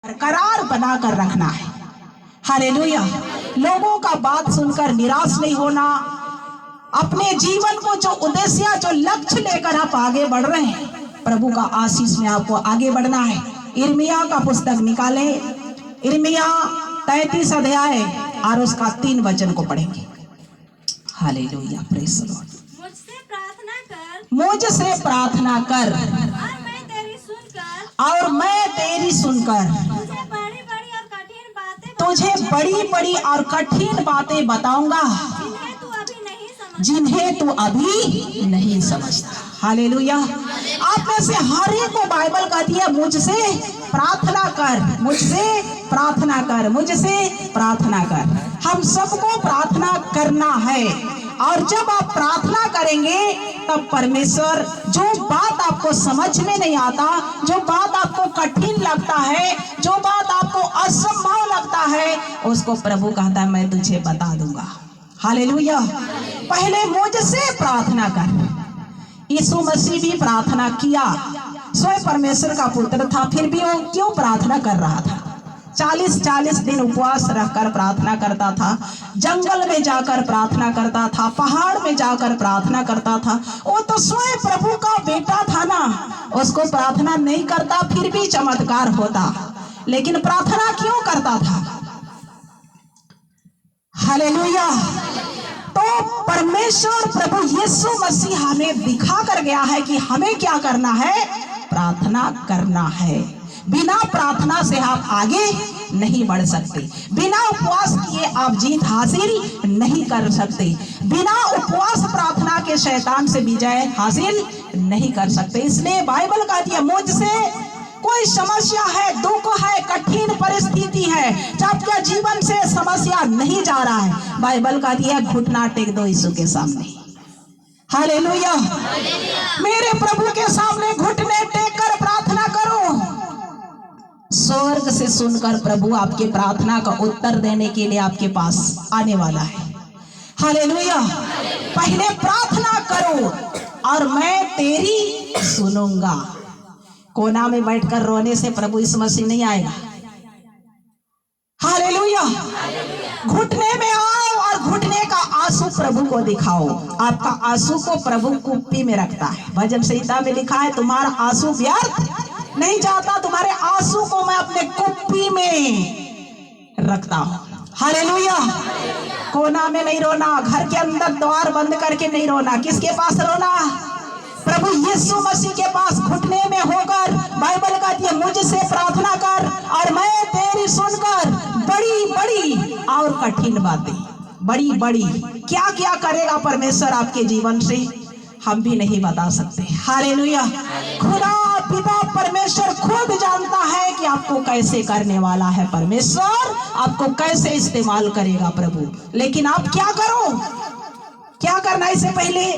बरकरार बनाकर रखना है। हालेलुया। लोगों का बात सुनकर निराश नहीं होना। अपने जीवन को जो उद्देश्य, जो लक्ष्य लेकर आप आगे बढ़ रहे हैं, प्रभु का आशीष में आपको आगे बढ़ना है। यिर्मयाह का पुस्तक निकालें, यिर्मयाह 33 अध्याय और उसका 3 वचन को पढ़ेंगे। Hallelujah, praise the Lord. मुझसे प्रार्थना कर, मुझसे प्रार्थना कर और मैं तेरी सुनकर तुझे बड़ी बड़ी और कठिन बातें बताऊंगा जिन्हें तू अभी नहीं समझता। हालेलुया। आप में से हर एक को बाइबल कहती है मुझसे प्रार्थना कर, मुझसे प्रार्थना कर, मुझसे प्रार्थना कर। हम सबको प्रार्थना करना है और जब आप प्रार्थना करेंगे तब परमेश्वर जो बात आपको समझ में नहीं आता, जो बात आपको कठिन लगता है, जो बात आपको असंभव लगता है, उसको प्रभु कहता है मैं तुझे बता दूंगा। हालेलुया। पहले मुझसे प्रार्थना कर। यीशु मसीह भी प्रार्थना किया, स्वयं परमेश्वर का पुत्र था, फिर भी वो क्यों प्रार्थना कर रहा था? 40 दिन उपवास रखकर प्रार्थना करता था, जंगल में जाकर प्रार्थना करता था, पहाड़ में जाकर प्रार्थना करता था। वो तो स्वयं प्रभु का बेटा था ना, उसको प्रार्थना नहीं करता फिर भी चमत्कार होता, लेकिन प्रार्थना क्यों करता था? हालेलुया। तो परमेश्वर प्रभु यीशु मसीह हमें दिखा कर गया है कि हमें क्या करना है, प्रार्थना करना है। बिना प्रार्थना से आप आगे नहीं बढ़ सकते, बिना उपवास किए आप जीत हासिल नहीं कर सकते, बिना उपवास प्रार्थना के शैतान से विजय हासिल नहीं कर सकते। इसलिए बाइबल कहती है मुझसे कोई समस्या है, दुख है, कठिन परिस्थिति है, जब क्या जीवन से समस्या नहीं जा रहा है, बाइबल कहती है घुटना टेक दो यीशु के सामने। हालेलुया। मेरे प्रभु के सामने घुटने टेक कर प्रार्थना करो। स्वर्ग से सुनकर प्रभु आपके प्रार्थना का उत्तर देने के लिए आपके पास आने वाला है। हालेलुया। पहले प्रार्थना करो और मैं तेरी सुनूंगा। कोना में बैठकर रोने से प्रभु यीशु मसीह नहीं आएगा। हालेलुया। घुटने में आओ और घुटने का आंसू प्रभु को दिखाओ। आपका आंसू को प्रभु कुप्पी में रखता है। भजन संहिता में लिखा है तुम्हारा आंसू व्यर्थ नहीं जाता, तुम्हारे आंसू को मैं अपने कुप्पी में रखता हूं। हालेलुया। कोना में नहीं रोना, घर के अंदर द्वार बंद करके नहीं रोना। किसके पास रोना? प्रभु यीशु मसीह के पास घुटने में होकर। बाइबल कहती है मुझसे प्रार्थना कर और मैं तेरी सुनकर बड़ी बड़ी और कठिन बातें, बड़ी बड़ी क्या क्या करेगा परमेश्वर आपके जीवन से, हम भी नहीं बता सकते। हालेलुया। खुदा पिता परमेश्वर खुद जानता है कि आपको कैसे करने वाला है परमेश्वर, आपको कैसे इस्तेमाल करेगा प्रभु। लेकिन आप क्या करो, क्या करना? इससे पहले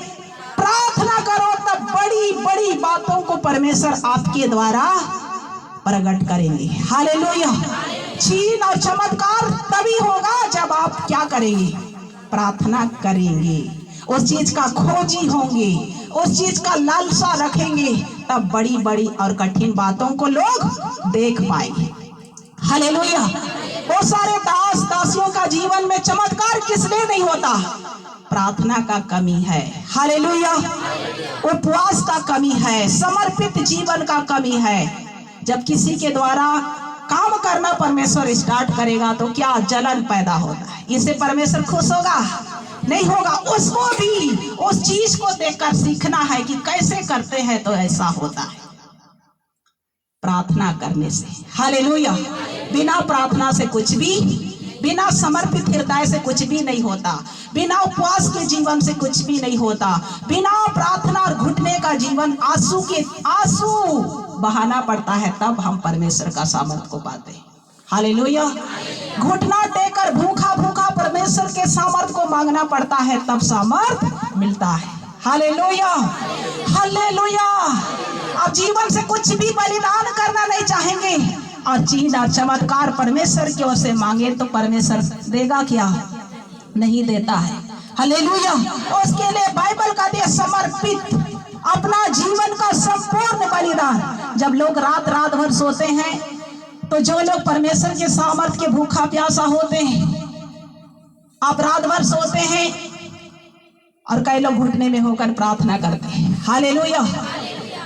प्रार्थना करो, तब बड़ी बड़ी बातों को परमेश्वर आपके द्वारा प्रकट करेंगे। हालेलुया। चीन और चमत्कार तभी होगा जब आप क्या करेंगे, प्रार्थना करेंगे, उस चीज का खोजी होंगे, उस चीज का लालसा रखेंगे, तब बड़ी बड़ी और कठिन बातों को लोग देख पाएंगे। हालेलुया। वो सारे दास दासियों का जीवन में चमत्कार किस लिए नहीं होता? प्रार्थना का कमी है। हालेलुया। उपवास का कमी है, समर्पित जीवन का कमी है। जब किसी के द्वारा काम करना परमेश्वर स्टार्ट करेगा तो क्या जलन पैदा होता है, इससे परमेश्वर खुश होगा? नहीं होगा। उसको भी उस चीज को देखकर सीखना है कि कैसे करते हैं तो ऐसा होता है प्रार्थना करने से। हालेलुया। बिना प्रार्थना से कुछ भी, बिना समर्पित हृदय से कुछ भी नहीं होता, बिना उपवास के जीवन से कुछ भी नहीं होता, बिना प्रार्थना और घुटने का जीवन आंसू बहाना पड़ता है, तब हम परमेश्वर का सामर्थ को पाते हैं। हालेलुया। घुटना टेकर भूखा भूखा परमेश्वर के सामर्थ को मांगना पड़ता है, तब सामर्थ मिलता है। हालेलुया। हालेलुया। अब जीवन से कुछ भी बलिदान करना नहीं चाहेंगे और चीज और चमत्कार परमेश्वर की ओर से मांगे तो परमेश्वर देगा क्या? नहीं देता है। हालेलुया। उसके लिए बाइबल का दे समर्पित अपना जीवन का संपूर्ण बलिदान। जब लोग रात रात भर सोते हैं तो जो लोग परमेश्वर के सामर्थ के भूखा प्यासा होते हैं, आप रात भर सोते हैं और कई लोग घुटने में होकर प्रार्थना करते हैं। हालेलुया।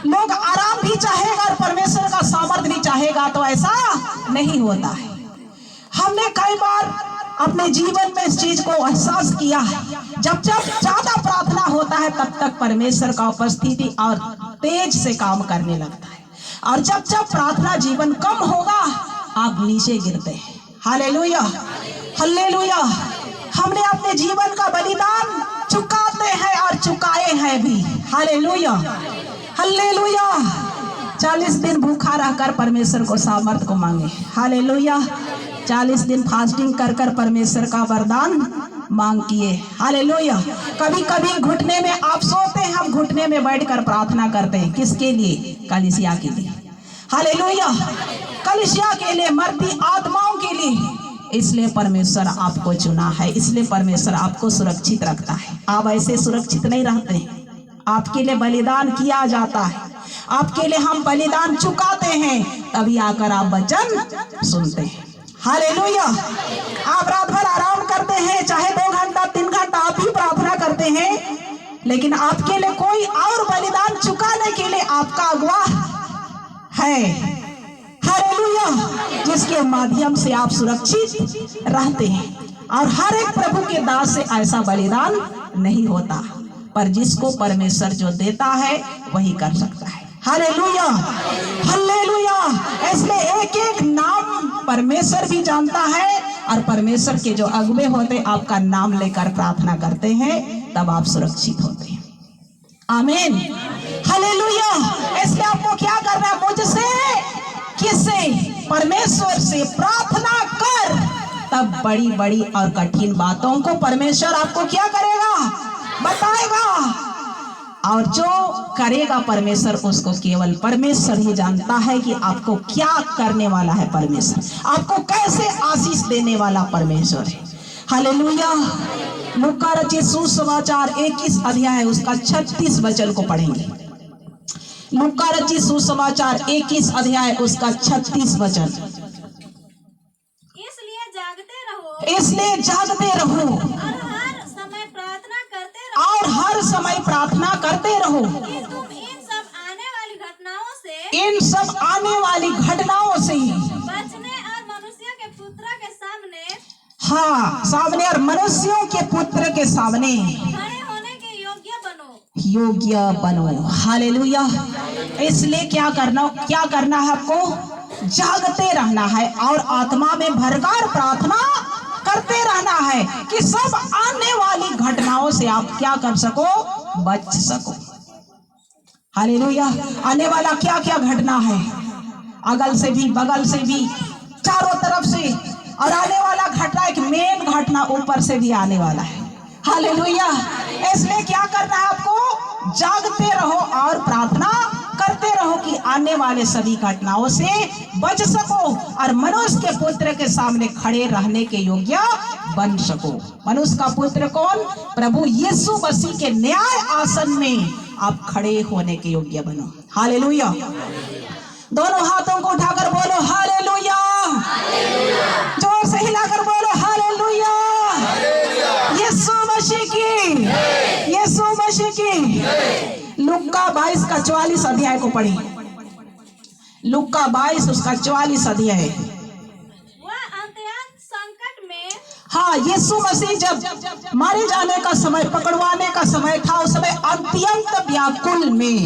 लोग आराम भी चाहेगा और परमेश्वर का सामर्थ भी चाहेगा, तो ऐसा नहीं होता है। हमने कई बार अपने जीवन में इस चीज को एहसास किया है। जब जब ज्यादा प्रार्थना होता है तब तक परमेश्वर का उपस्थिति और तेज से काम करने लगता है, और जब जब प्रार्थना जीवन कम होगा आप नीचे गिरते हैं। Hallelujah, hallelujah. हमने अपने जीवन का बलिदान चुकाते हैं और चुकाए हैं भी। Hallelujah, hallelujah. 40 दिन भूखा रहकर परमेश्वर को सामर्थ को मांगे। हालेलुया। 40 दिन फास्टिंग कर कर परमेश्वर का वरदान मांग किए। हालेलुया। कभी कभी घुटने में आप सोते हैं, हम घुटने में बैठकर प्रार्थना करते हैं। किसके लिए? कलीसिया के लिए। हालेलुया। कलीसिया के लिए, मरती आत्माओं के लिए। इसलिए परमेश्वर आपको चुना है, इसलिए परमेश्वर आपको सुरक्षित रखता है। आप ऐसे सुरक्षित नहीं रहते, आपके लिए बलिदान किया जाता है, आपके लिए हम बलिदान चुकाते हैं, तभी आकर आप वचन सुनते हैं। हालेलुया। आप रात भर आराम करते हैं, चाहे 2 घंटा 3 घंटा आप ही प्रार्थना करते हैं, लेकिन आपके लिए कोई और बलिदान चुकाने के लिए आपका अगुवा है। हालेलुया। जिसके माध्यम से आप सुरक्षित रहते हैं। और हर एक प्रभु के दास से ऐसा बलिदान नहीं होता, पर जिसको परमेश्वर जो देता है वही कर सकता है। Hallelujah, hallelujah. इसलिए एक एक नाम परमेश्वर भी जानता है, और परमेश्वर के जो अगुवे होते आपका नाम लेकर प्रार्थना करते हैं, तब आप सुरक्षित होते हैं। आमीन, हालेलुया। इसलिए आपको क्या करना है? मुझसे, किससे? परमेश्वर से प्रार्थना कर, तब बड़ी बड़ी और कठिन बातों को परमेश्वर आपको क्या करेगा? बताएगा। और जो करेगा परमेश्वर, उसको केवल परमेश्वर ही जानता है कि आपको क्या करने वाला है परमेश्वर, आपको कैसे आशीष देने वाला परमेश्वर है। हालेलुया। लूका रचित सुसमाचार 21 अध्याय उसका 36 वचन को पढ़ेंगे। लूका रचित सुसमाचार 21 अध्याय उसका 36 वचन। इसलिए जागते रहो, इसलिए जागते रहो और हर समय प्रार्थना करते रहो, और हर समय प्रार्थना करते रहो कि तुम इन सब आने वाली घटनाओं से बचने और मनुष्य के पुत्र के सामने, हाँ, सामने और मनुष्यों के पुत्र के सामने खड़े होने के योग्य बनो। हालेलुया। इसलिए क्या करना है? आपको जागते रहना है और आत्मा में भरकर प्रार्थना करते रहना है कि सब आने वाली घटनाओं से आप क्या कर सको? बच सको। हालेलुया। आने वाला क्या क्या घटना है? अगल से भी, बगल से भी, चारों तरफ से, और आने वाला घटना, एक मेन घटना ऊपर से भी आने वाला है। हालेलुया। इसलिए क्या करना है? आपको जागते रहो और प्रार्थना करते रहो कि आने वाले सभी घटनाओं से बच सको और मनुष्य के पुत्र के सामने खड़े रहने के योग्य बन सको। मनुष्य का पुत्र कौन? प्रभु यीशु मसीह के न्याय आसन में आप खड़े होने के योग्य बनो। हालेलुया। दोनों हाथों को उठाकर बोलो हालेलुया। जोर से हिलाकर बोलो हालेलुया। यीशु मसीह की, यीशु मसीह की। लूका 22 का 44 अध्याय को पढ़ी। लूका 22 उसका 44 अध्याय। वह अत्यंत संकट में, हाँ, यीशु मसीह जब मारे जाने का समय, पकड़वाने का समय था, उस समय अत्यंत व्याकुल में,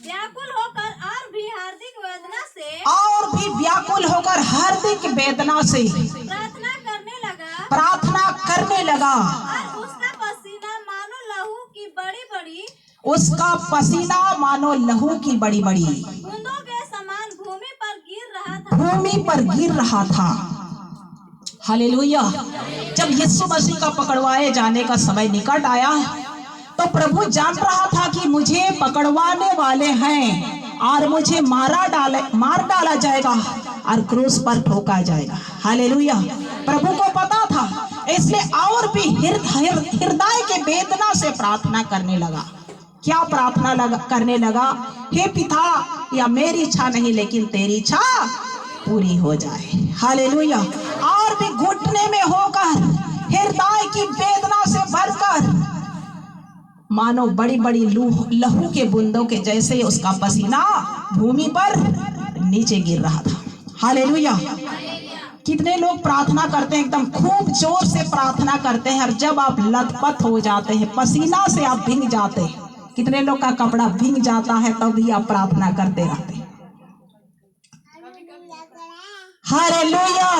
व्याकुल होकर और भी हार्दिक वेदना से, और भी व्याकुल होकर हार्दिक वेदना से प्रार्थना करने लगा, प्रार्थना करने लगा। और उसका पसीना मानो लहू की बड़ी बड़ी, उसका पसीना मानो लहू की बड़ी बड़ी बूंदों के समान भूमि पर गिर रहा था, भूमि पर गिर रहा था। हालेलुया। जब यीशु मसीह का पकड़वाए जाने का समय निकट आया, तो प्रभु जान रहा था कि मुझे पकड़वाने वाले हैं और मुझे मार डाला जाएगा और क्रूस पर ठोका जाएगा। हालेलुया। प्रभु को पता था, इसलिए और भी हृदय के वेदना से प्रार्थना करने लगा। क्या प्रार्थना करने लगा? हे पिता, या मेरी इच्छा नहीं लेकिन तेरी इच्छा पूरी हो जाए। हालेलुया। और भी घुटने में होकर, हृदय की वेदना से भरकर, मानो बड़ी बड़ी लहू के बूंदों के जैसे उसका पसीना भूमि पर नीचे गिर रहा था। हालेलुया। कितने लोग प्रार्थना करते हैं, एकदम खूब जोर से प्रार्थना करते हैं, और जब आप लथपथ हो जाते हैं, पसीना से आप भीग जाते हैं, कितने लोग का कपड़ा भीग जाता है, तब भी आप प्रार्थना करते रहते हैं। Hallelujah,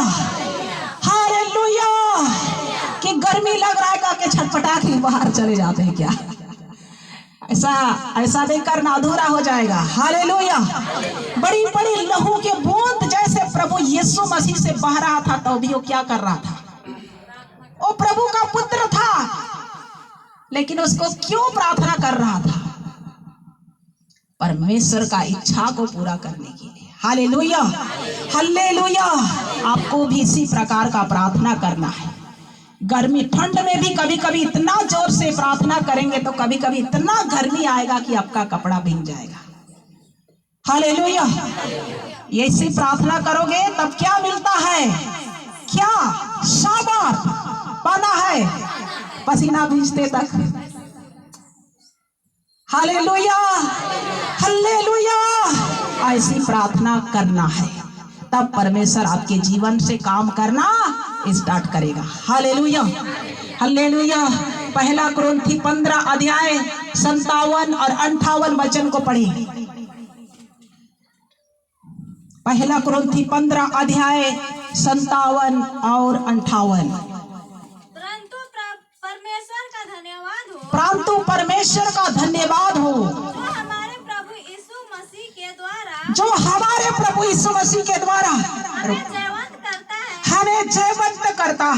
hallelujah. कि गर्मी लग रहा है कि छटपटा के बाहर चले जाते हैं क्या? ऐसा नहीं करना, अधूरा हो जाएगा। हालेलुया। बड़ी बड़ी लहू के बूंद जैसे प्रभु यीशु मसीह से बह रहा था, तो भी वो क्या कर रहा था? वो प्रभु का पुत्र था, लेकिन उसको क्यों प्रार्थना कर रहा था? परमेश्वर का इच्छा को पूरा करने के लिए। Hallelujah, hallelujah. आपको भी इसी प्रकार का प्रार्थना करना है। गर्मी ठंड में भी कभी कभी इतना जोर से प्रार्थना करेंगे तो कभी कभी इतना गर्मी आएगा कि आपका कपड़ा भीग जाएगा। हालेलुया। ऐसी प्रार्थना करोगे तब क्या मिलता है? क्या शाबाश पाना है? पसीना भीजते तक। Hallelujah, hallelujah. ऐसी प्रार्थना करना है, तब परमेश्वर आपके जीवन से काम करना स्टार्ट करेगा। Hallelujah, hallelujah. पहला कुरिन्थी 15 अध्याय 57 और 58 वचन को पढ़िए। पहला कुरिन्थी 15 अध्याय 57 और 58। परंतु परमेश्वर का धन्यवाद हो, परंतु परमेश्वर का धन्यवाद हो, जो हमारे प्रभु यीशु मसीह के द्वारा, जो हमारे प्रभु यीशु मसीह के द्वारा हमें जयवंत करता है, हमें जयवंत करता है।